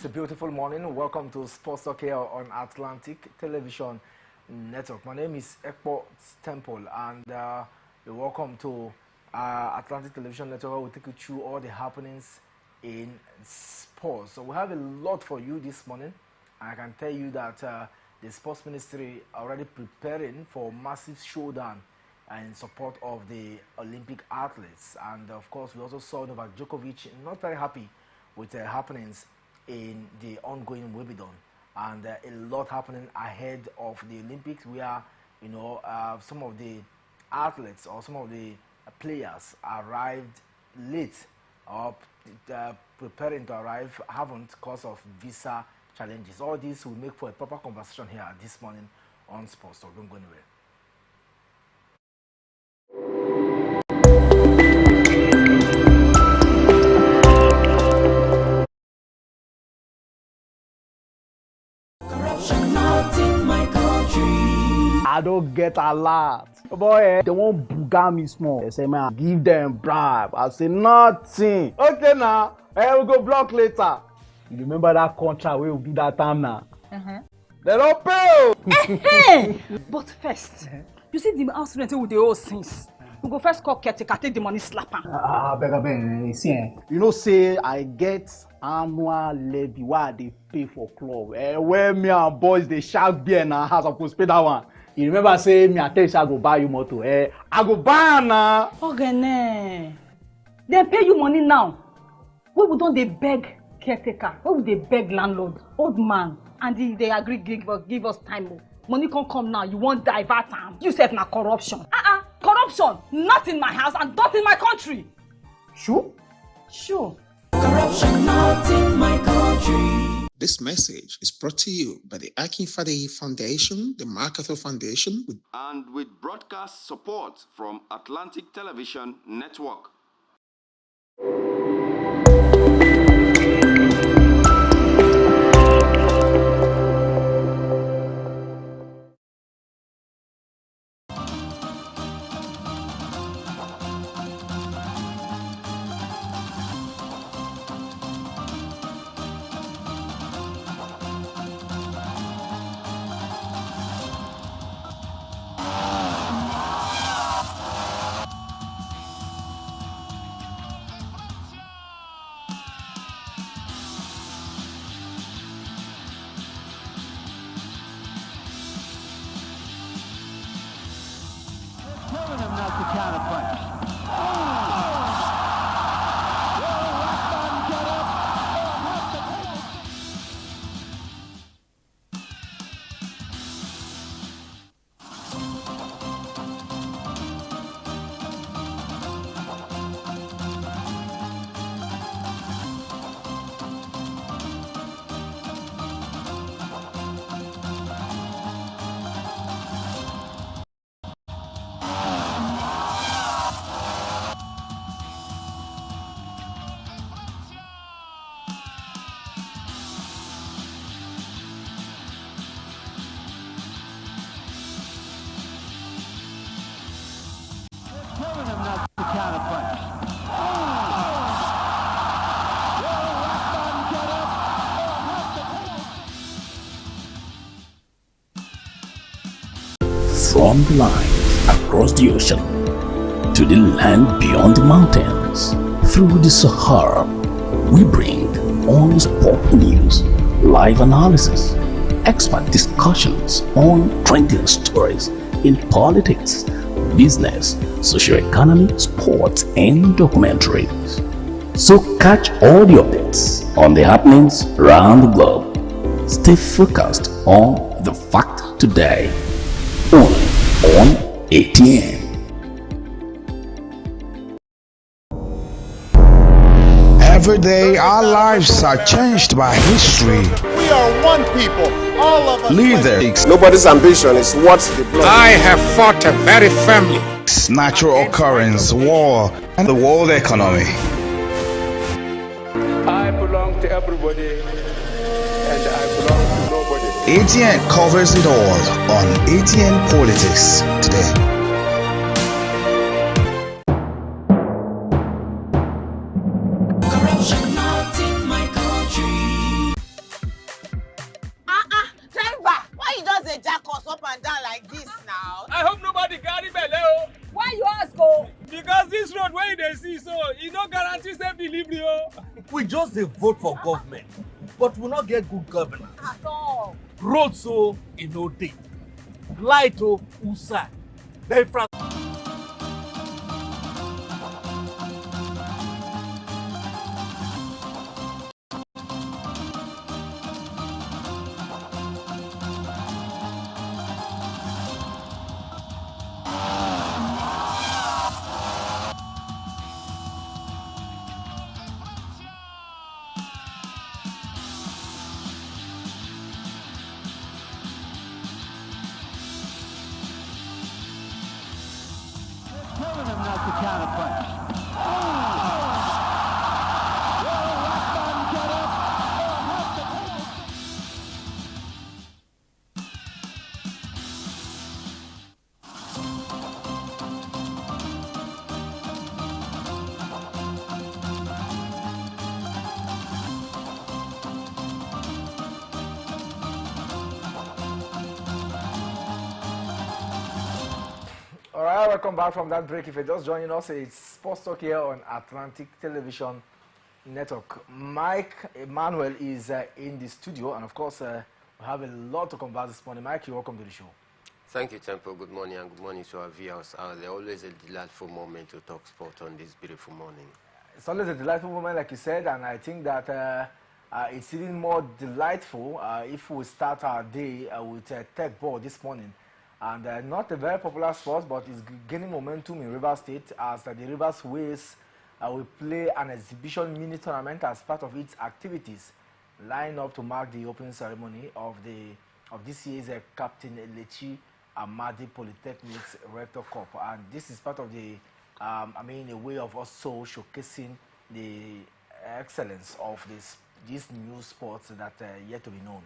a beautiful morning. Welcome to Sports Talk here on Atlantic Television Network. My name is Ekpo Temple, and you're welcome to Atlantic Television Network, where we take you through all the happenings in sports. So we have a lot for you this morning. I can tell you that the Sports Ministry are already preparing for massive showdown in support of the Olympic athletes. And of course, we also saw Novak Djokovic not very happy with the happenings in the ongoing Wimbledon, and a lot happening ahead of the Olympics, where some of the athletes or some of the players arrived late or preparing to arrive haven't because of visa challenges. All this will make for a proper conversation here this morning on Sports, so don't go anywhere. I don't get a lot. Boy, they won't booga me small. They say, man, give them bribe. I say, nothing. Okay, now, we'll go block later. You remember that contract we will do that time now? They don't pay. But first, you see the house rent with the old things. We go first call caretaker, take the money, slap him. Beg, see, you know, say I get annual levy why they pay for club. Where me and boys they shark beer in our house, I could pay that one. You remember say me and tell you I go buy you motor. I go buy now. Okay, they pay you money now. We don't they beg caretaker? Why would they beg landlord, old man, and they agree give us time? Money can't come now. You won't divert time. You said na corruption. Corruption, not in my house and not in my country. Sure? Sure. Corruption not in my country. This message is brought to you by the Akinfade Foundation, the MacArthur Foundation, and with broadcast support from Atlantic Television Network. From the line across the ocean to the land beyond the mountains, through the Sahara, we bring all the sport news, live analysis, expert discussions on trending stories in politics, business, socio-economy, sports, and documentaries. So catch all the updates on the happenings around the globe. Stay focused on the fact today. Only on ATN. Every day our lives are changed by history. We are one people, all of us. Leaders. Nobody's ambition is what the blood. I have fought very firmly. Natural occurrence, war, and the world economy. I belong to everybody, and I belong to nobody. ATN covers it all on ATN Politics today. Corruption not in my country. just dey vote for government, but we no get good governance. At all. Road so e no dey, light o usai, the infrastructure. Telling him not to counterpunch. All right, welcome back from that break. If you're just joining us, it's Sports Talk here on Atlantic Television Network. Mike Emmanuel is in the studio, and of course, we have a lot to converse this morning. Mike, you're welcome to the show. Thank you, Temple. Good morning, and good morning to our viewers. They're always a delightful moment to talk sport on this beautiful morning. It's always a delightful moment, like you said, and I think that it's even more delightful if we start our day with tech ball this morning. And not a very popular sport, but it's gaining momentum in Rivers State as the Rivers Ways will play an exhibition mini tournament as part of its activities, line up to mark the opening ceremony of this year's Captain Lechi Amadi Polytechnics Rector Cup. And this is part of the, a way of also showcasing the excellence of these new sports that are yet to be known.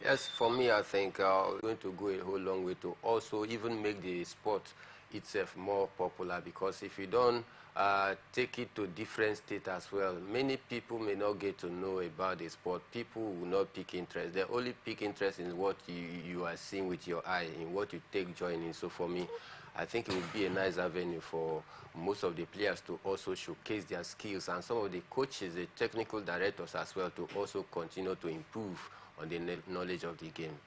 Yes, for me, I think we're going to go a whole long way to also even make the sport itself more popular, because if you don't take it to different states as well, many people may not get to know about the sport. People will not pick interest. They only pick interest in what you are seeing with your eye, in what you take joy in. So for me, I think it would be a nice avenue for most of the players to also showcase their skills, and some of the coaches, the technical directors as well, to also continue to improve on the knowledge of the game.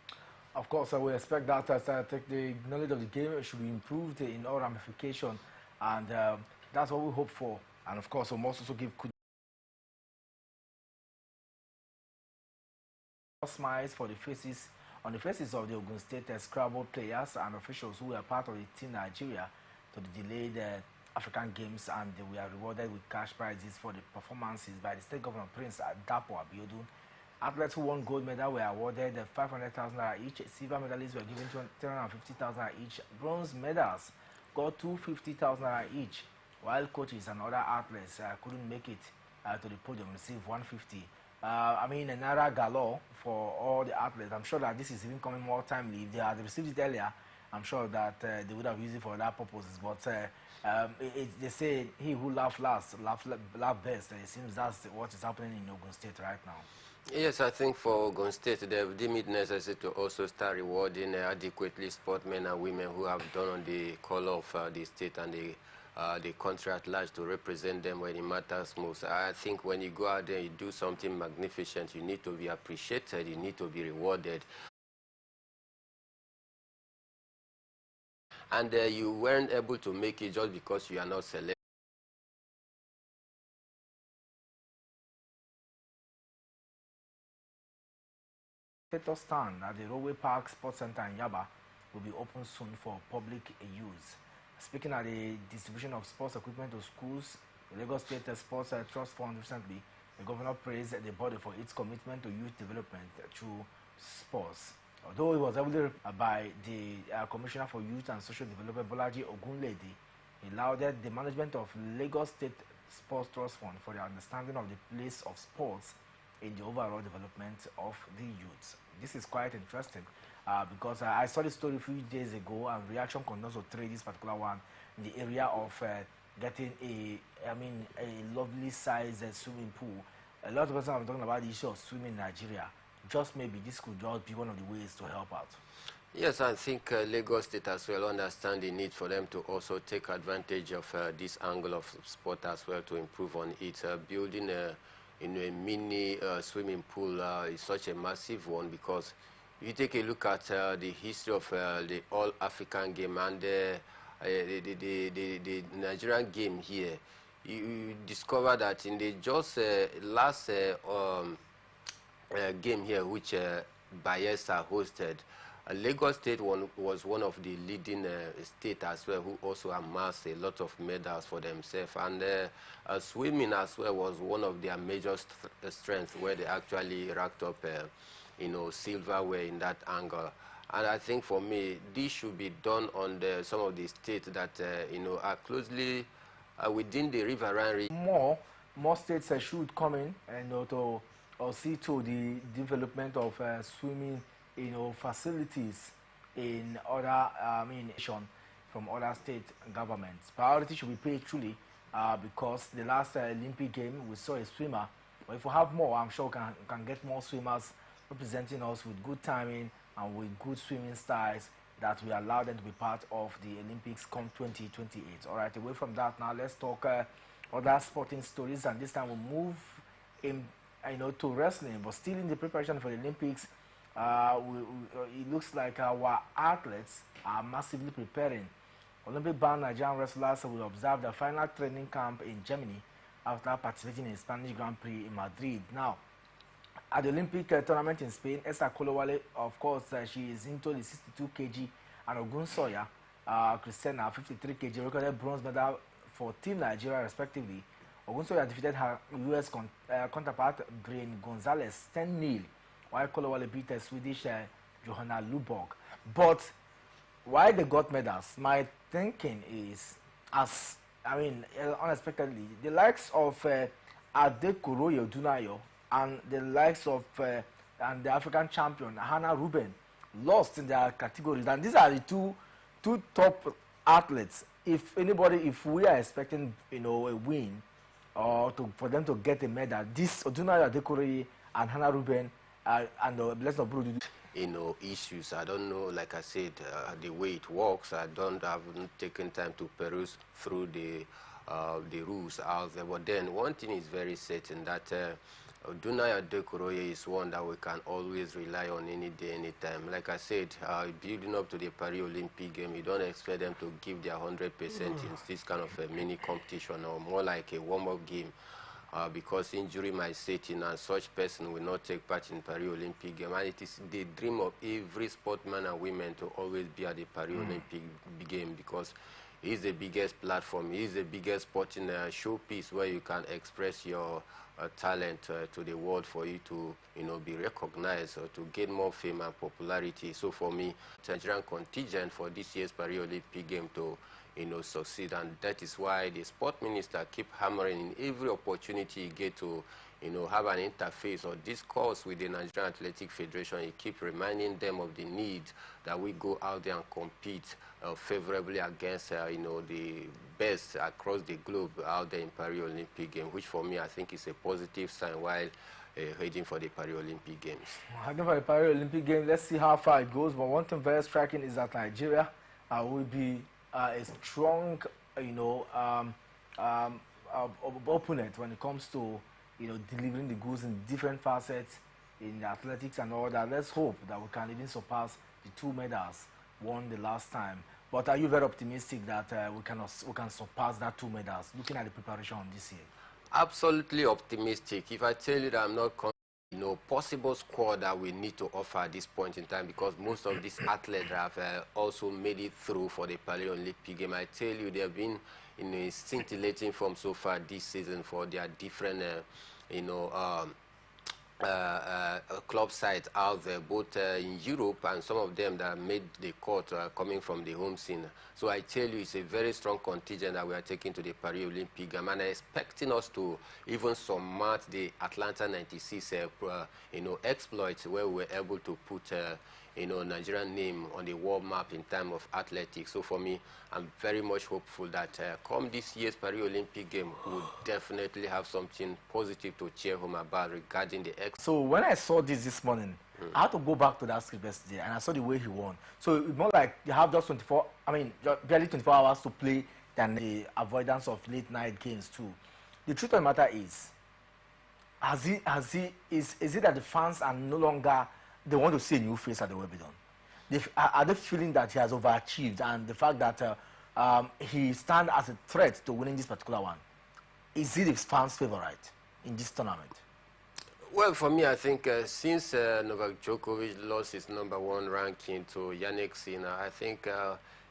Of course, we expect that the knowledge of the game should be improved in all ramifications, and that's what we hope for. And of course, we must also give smiles for on the faces of the Ogun State Scrabble players and officials who were part of the Team Nigeria to the delayed African Games, and they were rewarded with cash prizes for the performances by the State Governor Prince Dapo Abiodun. Athletes who won gold medal were awarded 500,000 each. Silver medalists were given 350,000 each. Bronze medals got 250,000 each, while coaches and other athletes couldn't make it to the podium, received 150. A naira galore for all the athletes. I'm sure that this is even coming more timely. If they had received it earlier, I'm sure that they would have used it for other purposes. But they say he who laughs last, laugh best. It seems that's what is happening in Ogun State right now. Yes, I think for Ogun State, they have deemed it necessary to also start rewarding adequately sportsmen and women who have done on the color of the state and the country at large to represent them when it matters most. I think when you go out there, you do something magnificent, you need to be appreciated, you need to be rewarded. And you weren't able to make it just because you are not selected. Stand at the Railway Park Sports Center in Yaba will be open soon for public use. Speaking at the distribution of sports equipment to schools, the Lagos State Sports Trust Fund recently, the governor praised the body for its commitment to youth development through sports. Although it was evident by the Commissioner for Youth and Social Development, Bolaji Ogunlede, he lauded the management of Lagos State Sports Trust Fund for the understanding of the place of sports in the overall development of the youth. This is quite interesting because I saw this story a few days ago, and reaction continues to trade this particular one in the area of getting a lovely size swimming pool. A lot of us are talking about the issue of swimming in Nigeria. Just maybe this could just be one of the ways to help out. Yes, I think Lagos State as well understand the need for them to also take advantage of this angle of sport as well to improve on it, building in a mini swimming pool is such a massive one, because you take a look at the history of the All-African game and the Nigerian game here, you discover that in the just last game here, which Bayelsa hosted, Lagos State was one of the leading states as well, who also amassed a lot of medals for themselves. And swimming as well was one of their major strengths, where they actually racked up, silverware in that angle. And I think for me, this should be done on some of the states that, are closely within the riverine region. More states should come in and to see to the development of swimming, facilities in other nation from other state governments. Priority should be paid truly, because the last Olympic game we saw a swimmer. But if we have more, I'm sure we can get more swimmers representing us with good timing and with good swimming styles, that we allow them to be part of the Olympics come 2028. All right, away from that now, let's talk other sporting stories, and this time we'll move in, to wrestling, but still in the preparation for the Olympics. It looks like our athletes are massively preparing. Olympic-bound Nigerian wrestlers will observe the final training camp in Germany after participating in Spanish Grand Prix in Madrid. Now, at the Olympic tournament in Spain, Esther Kolowale, of course, she is into the 62 kg, and Ogun Soya, Christina, 53 kg, recorded bronze medal for Team Nigeria, respectively. Ogun Soya defeated her U.S. counterpart, Brian Gonzalez, 10-0, while Kolowale beat Swedish Johanna Luborg. But why they got medals, my thinking is, unexpectedly, the likes of Adekuroyo Dunayo and the likes of and the African champion Hannah Ruben lost in their categories, and these are the two top athletes. If we are expecting a win or for them to get a medal, this Odunayo Adekuroye and Hannah Ruben and let's not do issues. I don't know, like I said, the way it works. I haven't taken time to peruse through the rules out there. But then one thing is very certain, that Dunaya Dekoroye is one that we can always rely on any day, anytime. Like I said, building up to the Paris Olympic game, you don't expect them to give their 100% in this kind of a mini competition, or more like a warm-up game. Because injury might set in, and such person will not take part in Paris Olympic game. And it is the dream of every sportman and women to always be at the Paris Olympic game, because it's the biggest platform, it's the biggest sporting showpiece where you can express your talent to the world, for you to be recognized or to gain more fame and popularity. So for me, Nigerian contingent for this year's Paris Olympic game to succeed, and that is why the sport minister keep hammering in every opportunity he get to have an interface or discourse with the Nigerian Athletic Federation. He keep reminding them of the need that we go out there and compete favorably against the best across the globe out there in Paris Olympic game, which for me I think is a positive sign while heading for the Paris Olympic Games. Heading for the Paris Olympic Games, let's see how far it goes. But one thing very striking is that Nigeria will be a strong, opponent when it comes to, delivering the goods in different facets in the athletics and all that. Let's hope that we can even surpass the 2 medals won the last time. But are you very optimistic that we can surpass that 2 medals, looking at the preparation this year? Absolutely optimistic. If I tell you that I'm not possible squad that we need to offer at this point in time, because most of these athletes have also made it through for the Paris Olympic game. I tell you, they have been in a scintillating form so far this season for their different, club sides out there, both in Europe, and some of them that made the court coming from the home scene. So I tell you, it's a very strong contingent that we are taking to the Paris Olympic game, and I'm expecting us to even surmount the Atlanta 96 exploits, where we were able to put Nigerian name on the world map in terms of athletics. So for me, I'm very much hopeful that come this year's Paris Olympic game, we'll definitely have something positive to cheer home about regarding the So when I saw this morning, I had to go back to that script yesterday, and I saw the way he won. So it's more like you have just barely 24 hours to play than the avoidance of late night games too. The truth of the matter is, is it that the fans are no longer, they want to see a new face at the Wimbledon? Are they feeling that he has overachieved, and the fact that he stands as a threat to winning this particular one? Is he the fans' favorite in this tournament? Well, for me, I think since Novak Djokovic lost his #1 ranking to Yannick Sinner, I think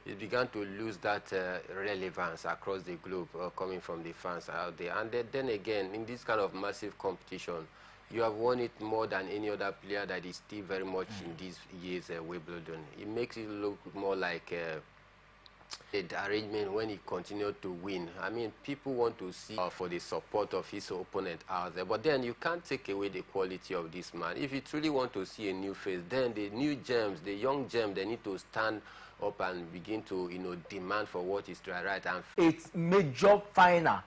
it began to lose that relevance across the globe coming from the fans out there. And then again, in this kind of massive competition, you have won it more than any other player that is still very much in these years Wimbledon. It makes it look more like the arrangement when he continued to win. I mean, people want to see for the support of his opponent out there, but then you can't take away the quality of this man. If you truly want to see a new face, then the new gems, the young gems, they need to stand up and begin to, you know, demand for what is right. And it's major final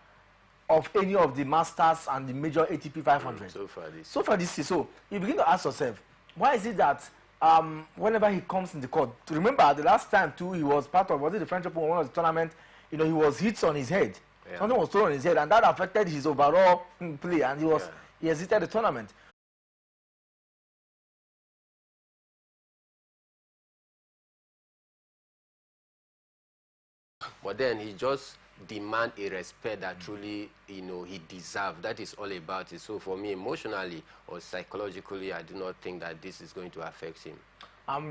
of any of the Masters and the major ATP 500. So far this year. So you begin to ask yourself, why is it that whenever he comes in the court, to remember the last time too, he was part of, was it the French Open, one of the tournament, you know, he was hit on his head. Yeah. Something was thrown on his head, and that affected his overall play, and he exited the tournament. But then he just demand a respect that truly, you know, he deserves. That is all about it. So for me, emotionally or psychologically, I do not think that this is going to affect him.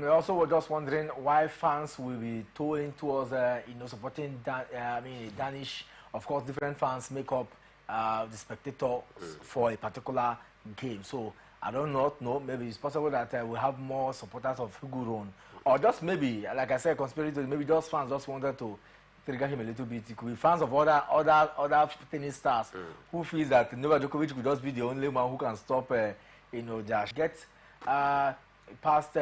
We also were just wondering why fans will be towing towards, you know, supporting Danish. Of course, different fans make up the spectator for a particular game. So I don't know. Maybe it's possible that we have more supporters of Higuain, or just maybe, like I said, conspiracy. Maybe those fans just wanted to trigger him a little bit. It could be fans of other tennis stars who feel that Novak Djokovic could just be the only one who can stop, you know, get past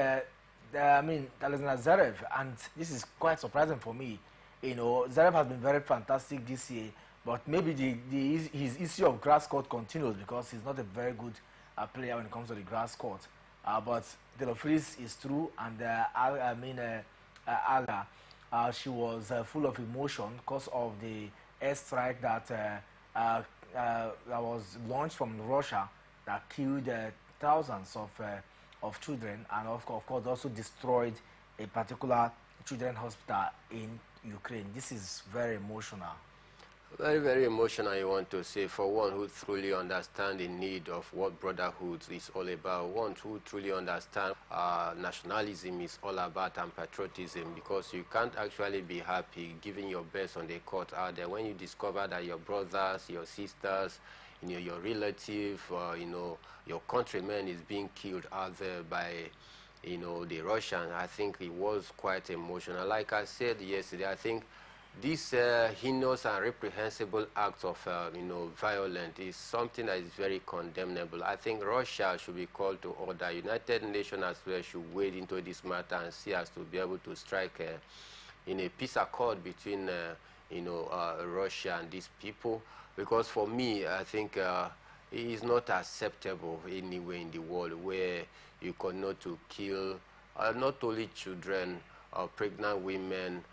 Alexander Zverev, and this is quite surprising for me. You know, Zverev has been very fantastic this year, but maybe his issue of grass court continues because he's not a very good player when it comes to the grass court. But the Fries is true, and Ala. She was full of emotion because of the airstrike that was launched from Russia that killed thousands of children, and of course also destroyed a particular children's hospital in Ukraine. This is very emotional. Very, very emotional, you want to say, for one who truly understands the need of what brotherhood is all about, one who truly understands nationalism is all about, and patriotism, because you can't actually be happy giving your best on the court out there when you discover that your brothers, your sisters, you know, your relative, you know, your countrymen is being killed out there by, you know, the Russians. I think it was quite emotional. Like I said yesterday, I think this heinous and reprehensible act of, you know, violence is something that is very condemnable. I think Russia should be called to order. United Nations as well should wade into this matter and see us to be able to strike in a peace accord between, you know, Russia and these people. Because for me, I think it is not acceptable anywhere in the world where you continue to kill not only children, pregnant women,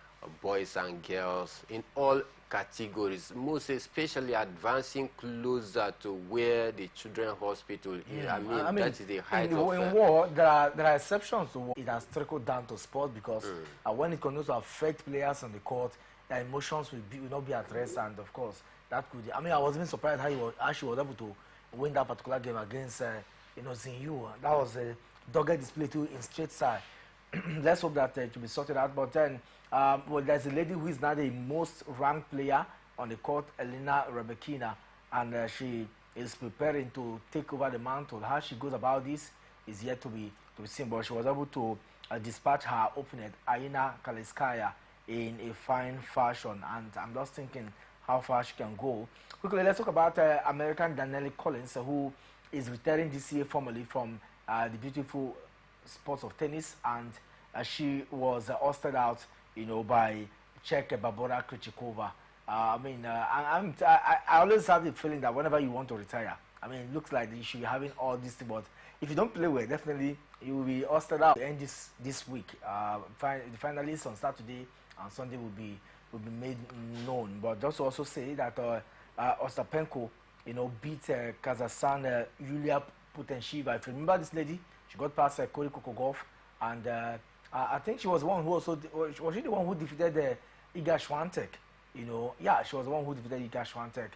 boys and girls in all categories, most especially advancing closer to where the children's hospital is. I mean, that is the height in of... war, there are exceptions to war. It has trickled down to sport because when it continues to affect players on the court, their emotions will not be at rest, and of course, that could... I mean, I was even surprised how she was able to win that particular game against, you know, Xinyu. That was a dogged display too in straight side. Let's hope that it will be sorted out. But then, well, there's a lady who is now the most ranked player on the court, Elena Rybakina, and she is preparing to take over the mantle. How she goes about this is yet to be seen. But she was able to dispatch her opponent, Aina Kaliskaya, in a fine fashion. And I'm just thinking how far she can go. Quickly, let's talk about American Danielle Collins, who is retiring this year formally from the beautiful sports of tennis, and she was hosted out, you know, by Czech Barbora Krejcikova. I mean, I always have the feeling that whenever you want to retire, I mean, it looks like you should be having all this thing, but if you don't play well, definitely you will be hosted out. And this week, the finalists on Saturday and Sunday will be made known. But just also say that Ostapenko beat Kazakhstan Yulia Putinsheva. If you remember this lady, she got past Kori Kokogov, and I think she was the one who also was she the one who defeated Iga Swiatek. Yeah, she was the one who defeated Iga Swiatek.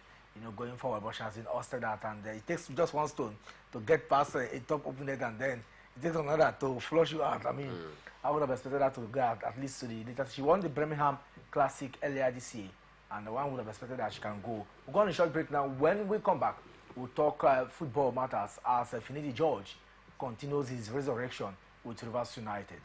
Going forward, but she has been ousted that, and it takes just one stone to get past a top opponent, and then it takes another to flush you out. I mean, I would have expected her to go at least to the latest. She won the Birmingham Classic earlier this year, and the one would have expected that she can go. We're going on a short break now. When we come back, we'll talk football matters as Finidi George continues his resurrection with Rivers United.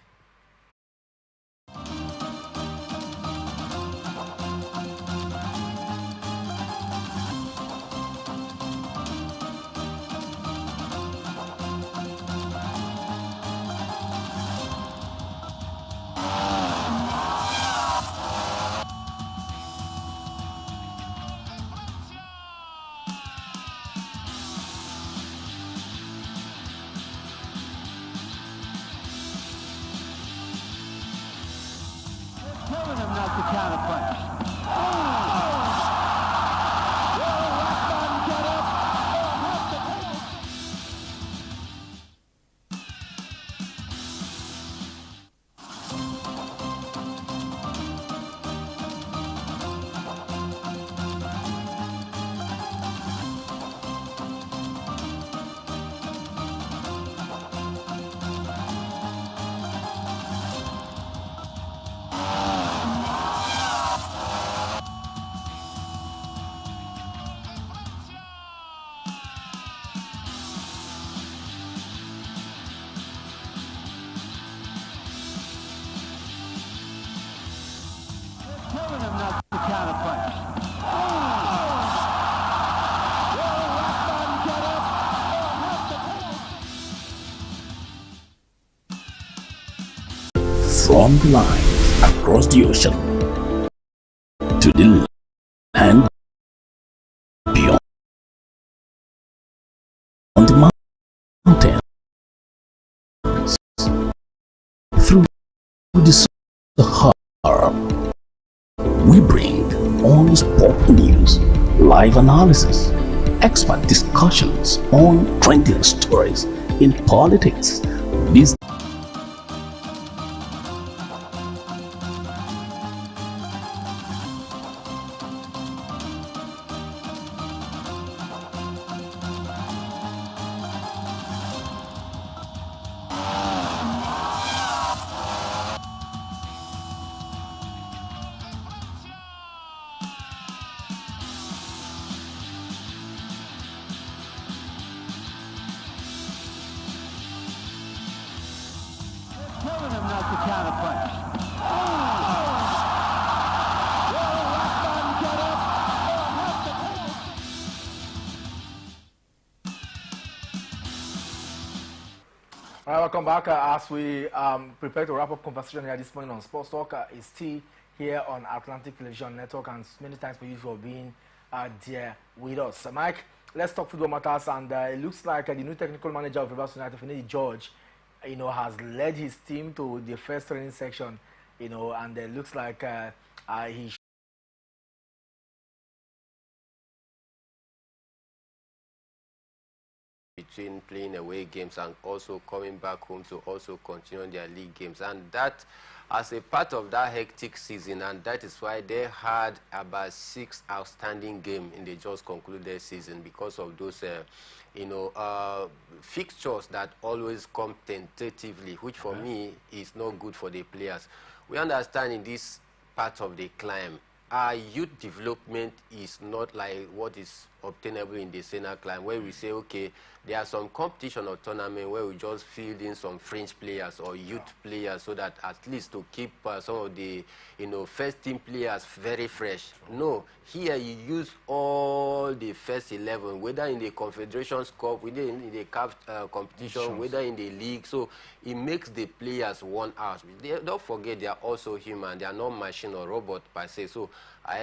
Telling him not to counterpunch. Telling him not to counterpunch. From the line across the ocean to the land beyond the mountains, through the Sahara, we bring all sport news, live analysis, expert discussions on trending stories in politics, business, Telling him not to counterpunch. All right, welcome back. As we prepare to wrap up conversation here this morning on Sports Talk, it's still here on Atlantic Television Network, and many thanks for you for being there with us. Mike, let's talk football matters, and it looks like the new technical manager of Rivers United, Finidi George, has led his team to the first training section, and it looks like he between playing away games and also coming back home to also continue their league games, and that as a part of that hectic season, and that is why they had about 6 outstanding games in the just concluded season because of those fixtures that always come tentatively, which for me is not good for the players. We understand in this part of the climb, our youth development is not like what is obtainable in the senior climb, where we say, okay, there are some competition or tournament where we just field in some fringe players or youth players so that at least to keep some of the first team players very fresh. No, here you use all the first 11, whether in the Confederations Cup, whether in the CAF competition, whether in the league. So it makes the players worn out. Don't forget, they are also human. They are not machine or robot per se. So I